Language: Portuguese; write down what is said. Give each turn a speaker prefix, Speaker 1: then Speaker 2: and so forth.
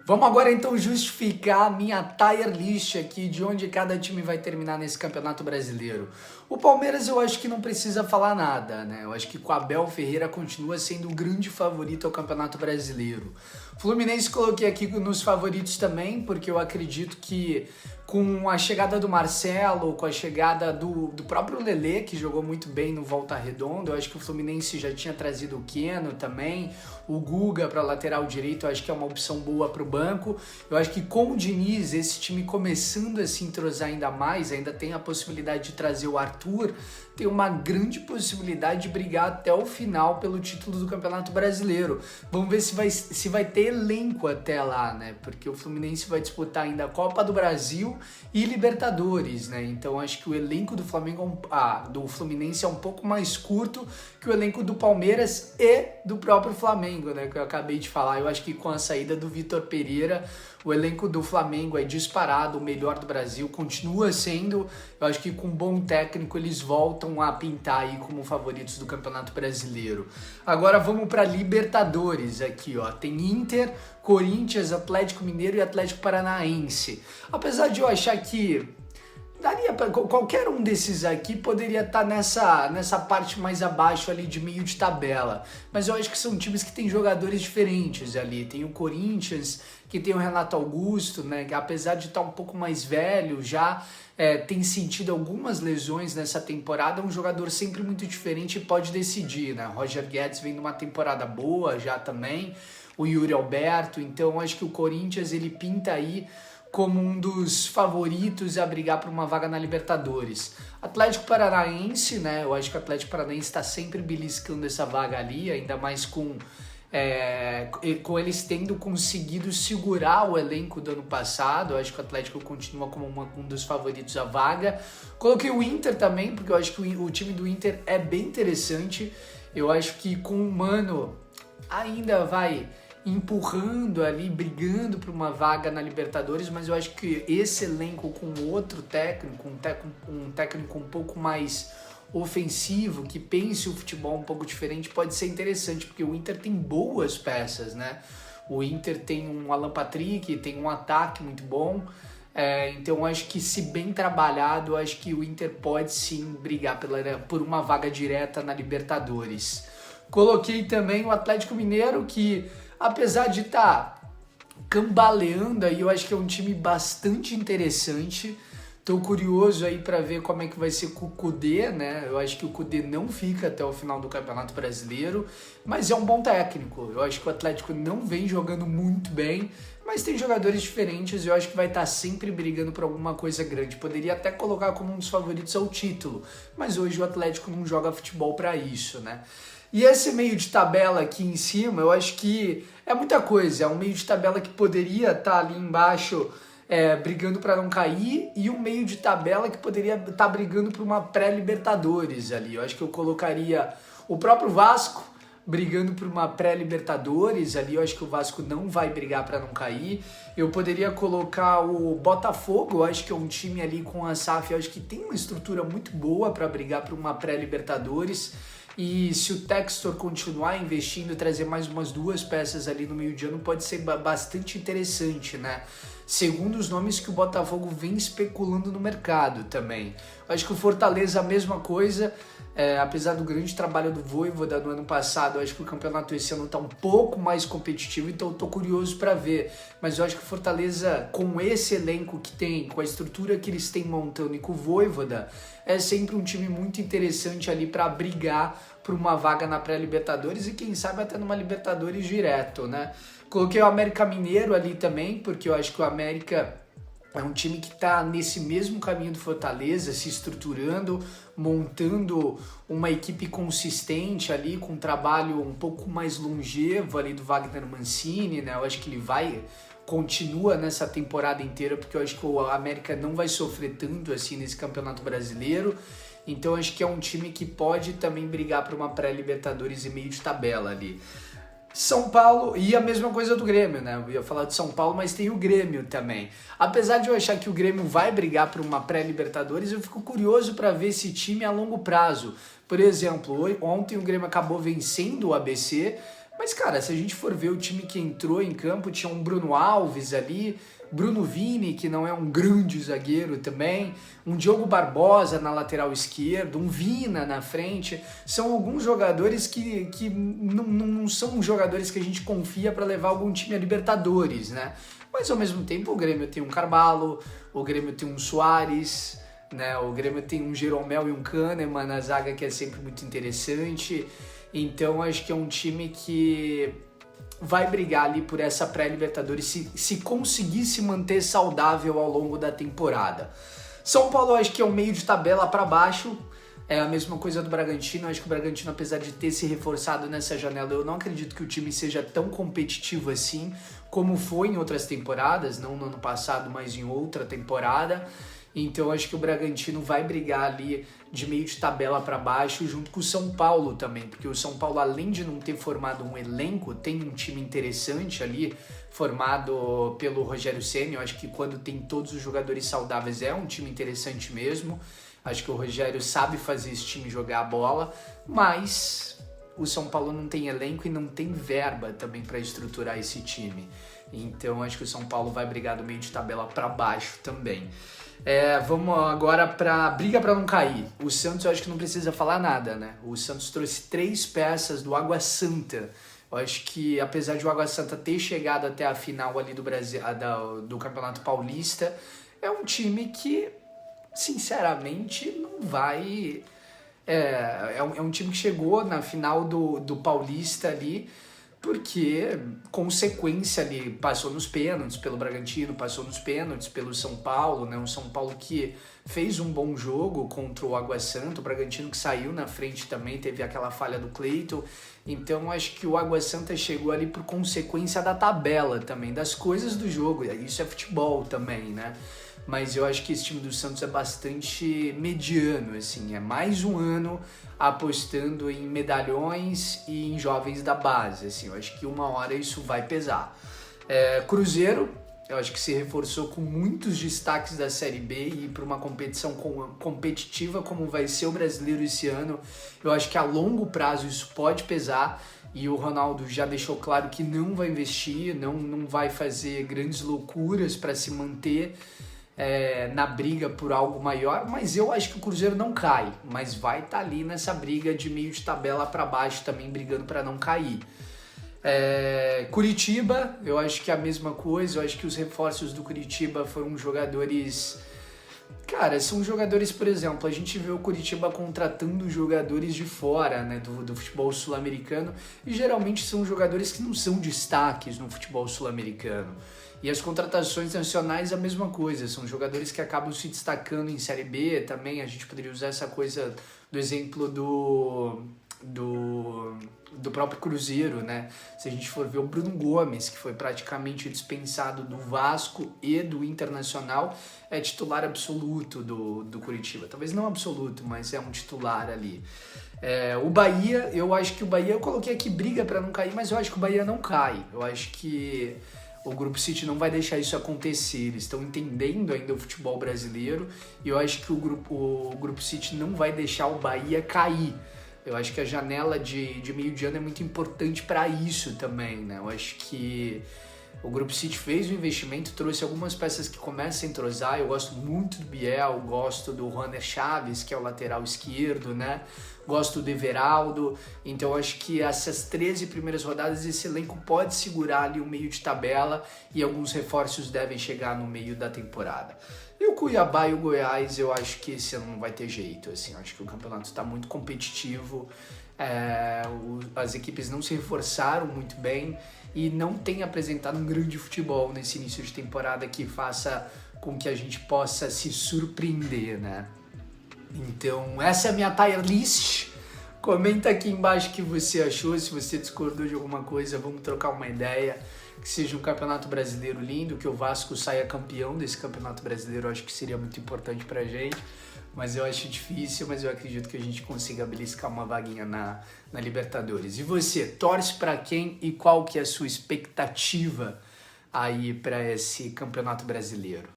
Speaker 1: Vamos agora então justificar a minha tier list aqui de onde cada time vai terminar nesse Campeonato Brasileiro. O Palmeiras eu acho que não precisa falar nada, né? Eu acho que com o Abel Ferreira continua sendo o grande favorito ao Campeonato Brasileiro. Fluminense coloquei aqui nos favoritos também, porque eu acredito que com a chegada do Marcelo, com a chegada do próprio Lelê, que jogou muito bem no Volta Redonda, eu acho que o Fluminense já tinha trazido o Keno também, o Guga para lateral direito, eu acho que é uma opção boa para o banco. Eu acho que com o Diniz, esse time começando a se entrosar ainda mais, ainda tem a possibilidade de trazer o Arthur, tem uma grande possibilidade de brigar até o final pelo título do Campeonato Brasileiro. Vamos ver se vai ter elenco até lá, né? Porque o Fluminense vai disputar ainda a Copa do Brasil e Libertadores, né? Então acho que o elenco do do Fluminense é um pouco mais curto que o elenco do Palmeiras e do próprio Flamengo, né? Que eu acabei de falar. Eu acho que com a saída do Vitor Pereira, o elenco do Flamengo é disparado, o melhor do Brasil, continua sendo. Eu acho que com um bom técnico eles voltam a pintar aí como favoritos do Campeonato Brasileiro. Agora vamos para Libertadores aqui, ó. Tem Inter, Corinthians, Atlético Mineiro e Atlético Paranaense. Apesar de eu achar que daria pra, qualquer um desses aqui poderia estar nessa parte mais abaixo ali de meio de tabela, mas eu acho que são times que têm jogadores diferentes ali. Tem o Corinthians, que tem o Renato Augusto, né, que apesar de estar um pouco mais velho já tem sentido algumas lesões nessa temporada, é um jogador sempre muito diferente e pode decidir, né? Roger Guedes vem numa temporada boa já também, o Yuri Alberto, então eu acho que o Corinthians ele pinta aí como um dos favoritos a brigar por uma vaga na Libertadores. Atlético Paranaense, né? Eu acho que o Atlético Paranaense está sempre beliscando essa vaga ali, ainda mais com eles tendo conseguido segurar o elenco do ano passado. Eu acho que o Atlético continua como um dos favoritos à vaga. Coloquei o Inter também, porque eu acho que o time do Inter é bem interessante. Eu acho que com o Mano ainda vai empurrando ali, brigando por uma vaga na Libertadores, mas eu acho que esse elenco com outro técnico, um técnico um pouco mais ofensivo, que pense o futebol um pouco diferente, pode ser interessante, porque o Inter tem boas peças, né? O Inter tem um Alan Patrick, tem um ataque muito bom, então eu acho que se bem trabalhado, eu acho que o Inter pode sim brigar por uma vaga direta na Libertadores. Coloquei também o Atlético Mineiro, que apesar de estar cambaleando aí, eu acho que é um time bastante interessante. Tô curioso aí para ver como é que vai ser com o Kudê, né? Eu acho que o Kudê não fica até o final do Campeonato Brasileiro, mas é um bom técnico. Eu acho que o Atlético não vem jogando muito bem, mas tem jogadores diferentes e eu acho que vai estar sempre brigando por alguma coisa grande. Poderia até colocar como um dos favoritos ao título, mas hoje o Atlético não joga futebol para isso, né? E esse meio de tabela aqui em cima, eu acho que é muita coisa. É um meio de tabela que poderia estar ali embaixo brigando para não cair, e um meio de tabela que poderia estar brigando por uma pré-Libertadores ali. Eu acho que eu colocaria o próprio Vasco brigando por uma pré-Libertadores ali. Eu acho que o Vasco não vai brigar para não cair. Eu poderia colocar o Botafogo, eu acho que é um time ali com a SAF, eu acho que tem uma estrutura muito boa para brigar por uma pré-Libertadores. E se o Textor continuar investindo e trazer mais umas duas peças ali no meio de ano, pode ser bastante interessante, né? Segundo os nomes que o Botafogo vem especulando no mercado também. Acho que o Fortaleza a mesma coisa, apesar do grande trabalho do Vojvoda no ano passado, eu acho que o campeonato esse ano está um pouco mais competitivo, então eu tô curioso para ver. Mas eu acho que o Fortaleza, com esse elenco que tem, com a estrutura que eles têm montando e com o Vojvoda, é sempre um time muito interessante ali para brigar por uma vaga na pré-Libertadores e quem sabe até numa Libertadores direto, né? Coloquei o América Mineiro ali também, porque eu acho que o América é um time que está nesse mesmo caminho do Fortaleza, se estruturando, montando uma equipe consistente ali, com um trabalho um pouco mais longevo ali do Wagner Mancini, né? Eu acho que ele continua nessa temporada inteira, porque eu acho que o América não vai sofrer tanto assim nesse Campeonato Brasileiro. Então eu acho que é um time que pode também brigar por uma pré-Libertadores e meio de tabela ali. São Paulo, e a mesma coisa do Grêmio, né? Eu ia falar de São Paulo, mas tem o Grêmio também. Apesar de eu achar que o Grêmio vai brigar por uma pré-Libertadores, eu fico curioso para ver esse time a longo prazo. Por exemplo, ontem o Grêmio acabou vencendo o ABC, Mas, cara, se a gente for ver o time que entrou em campo, tinha um Bruno Alves ali, Bruno Vini, que não é um grande zagueiro também, um Diogo Barbosa na lateral esquerda, um Vina na frente. São alguns jogadores que não são jogadores que a gente confia para levar algum time a Libertadores, né? Mas, ao mesmo tempo, o Grêmio tem um Carvalho, o Grêmio tem um Soares, né? O Grêmio tem um Jeromel e um Kahneman na zaga, que é sempre muito interessante. Então acho que é um time que vai brigar ali por essa pré-Libertadores se conseguir se manter saudável ao longo da temporada. São Paulo acho que é um meio de tabela para baixo, é a mesma coisa do Bragantino. Acho que o Bragantino, apesar de ter se reforçado nessa janela, eu não acredito que o time seja tão competitivo assim como foi em outras temporadas, não no ano passado, mas em outra temporada. Então acho que o Bragantino vai brigar ali de meio de tabela para baixo junto com o São Paulo também, porque o São Paulo, além de não ter formado um elenco, tem um time interessante ali, formado pelo Rogério Ceni. Eu acho que quando tem todos os jogadores saudáveis é um time interessante mesmo. Acho que o Rogério sabe fazer esse time jogar a bola, mas o São Paulo não tem elenco e não tem verba também para estruturar esse time. Então acho que o São Paulo vai brigar do meio de tabela para baixo também. Vamos agora para briga para não cair. O Santos eu acho que não precisa falar nada, né? O Santos trouxe 3 peças do Água Santa. Eu acho que apesar de o Água Santa ter chegado até a final ali do Brasil, do Campeonato Paulista, é um time que, sinceramente, não vai... É um time que chegou na final do Paulista ali, porque consequência ali, passou nos pênaltis pelo Bragantino, passou nos pênaltis pelo São Paulo, né? Um São Paulo que fez um bom jogo contra o Água Santa, o Bragantino que saiu na frente também, teve aquela falha do Cleiton. Então acho que o Água Santa chegou ali por consequência da tabela também, das coisas do jogo, isso é futebol também, né? Mas eu acho que esse time do Santos é bastante mediano, assim, é mais um ano apostando em medalhões e em jovens da base, assim, eu acho que uma hora isso vai pesar. Cruzeiro, eu acho que se reforçou com muitos destaques da Série B e para uma competição competitiva como vai ser o Brasileiro esse ano, eu acho que a longo prazo isso pode pesar. E o Ronaldo já deixou claro que não vai investir, não vai fazer grandes loucuras para se manter na briga por algo maior, mas eu acho que o Cruzeiro não cai, mas vai estar ali nessa briga de meio de tabela para baixo também, brigando para não cair. Curitiba, eu acho que é a mesma coisa. Eu acho que os reforços do Curitiba foram jogadores... Cara, são jogadores, por exemplo, a gente vê o Curitiba contratando jogadores de fora, né, do futebol sul-americano, e geralmente são jogadores que não são destaques no futebol sul-americano. E as contratações nacionais a mesma coisa, são jogadores que acabam se destacando em Série B também. A gente poderia usar essa coisa do exemplo do próprio Cruzeiro, né? Se a gente for ver o Bruno Gomes, que foi praticamente dispensado do Vasco e do Internacional, é titular absoluto do Curitiba. Talvez não absoluto, mas é um titular ali. O Bahia, eu acho que o Bahia, eu coloquei aqui briga para não cair, mas eu acho que o Bahia não cai. Eu acho que o Grupo City não vai deixar isso acontecer. Eles estão entendendo ainda o futebol brasileiro e eu acho que o Grupo City não vai deixar o Bahia cair. Eu acho que a janela de meio de ano é muito importante para isso também, né? Eu acho que o Grupo City fez o investimento, trouxe algumas peças que começam a entrosar. Eu gosto muito do Biel, gosto do Juaner Chaves, que é o lateral esquerdo, né? Gosto do Everaldo. Então eu acho que essas 13 primeiras rodadas esse elenco pode segurar ali o meio de tabela e alguns reforços devem chegar no meio da temporada. E o Cuiabá e o Goiás, eu acho que esse ano não vai ter jeito, assim. Eu acho que o campeonato está muito competitivo, as equipes não se reforçaram muito bem e não têm apresentado um grande futebol nesse início de temporada que faça com que a gente possa se surpreender, né? Então, essa é a minha tier list. Comenta aqui embaixo o que você achou, se você discordou de alguma coisa, vamos trocar uma ideia. Que seja um campeonato brasileiro lindo, que o Vasco saia campeão desse campeonato brasileiro, eu acho que seria muito importante pra gente, mas eu acho difícil, mas eu acredito que a gente consiga beliscar uma vaguinha na Libertadores. E você, torce pra quem e qual que é a sua expectativa aí pra esse campeonato brasileiro?